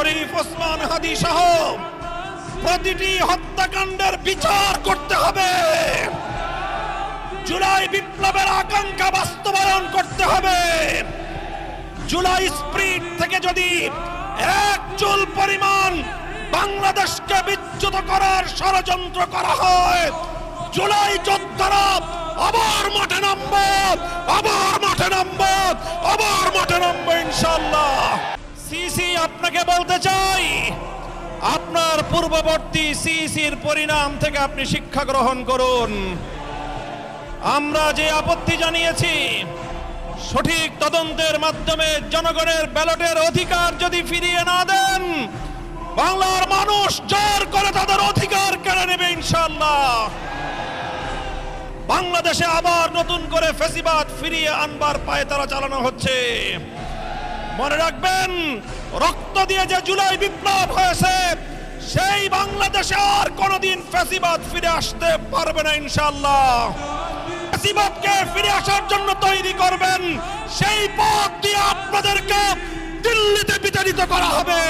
শরীফ, ওসমান হাদি সহ প্রতিটি হত্যাকাণ্ডের বিচার করতে হবে। জুলাই বিপ্লবের আকাঙ্ক্ষা বাস্তবায়ন করতে হবে। জুলাই স্পিরিট থেকে যদি এক চুল পরিমাণ বাংলাদেশকে বিচ্যুত করার ষড়যন্ত্র করা হয়, জুলাই যোদ্ধারা আবার মাঠে নামবে, আবার মাঠে নামবে, আবার মাঠে নামবে ইনশাআল্লাহ। সিসি, আপনাকে বলতে চাই, আপনার পূর্ববর্তী সিসির পরিণাম থেকে আপনি শিক্ষা গ্রহণ করুন। আমরা যে আপত্তি জানিয়েছি, সঠিক তদন্তের মাধ্যমে জনগণের ব্যালটের অধিকার যদি ফিরিয়ে না দেন, বাংলার মানুষ জোর করে তাদের অধিকার কেড়ে নেবে ইনশাআল্লাহ। বাংলাদেশে আবার নতুন করে ফ্যাসিবাদ ফিরিয়ে আনবার পায়তারা চালানো হচ্ছে। মনে রাখবেন, রক্ত দিয়ে যে জুলাই বিপ্লব হয়েছে, সেই বাংলাদেশে আর কোনোদিন ফ্যাসিবাদ ফিরে আসতে পারবে না ইনশাআল্লাহ। ফ্যাসিবাদকে ফিরে আসার জন্য তৈরি করবেন, সেই পথ দিয়ে আপনাদেরকে দিল্লিতে বিতাড়িত করা হবে।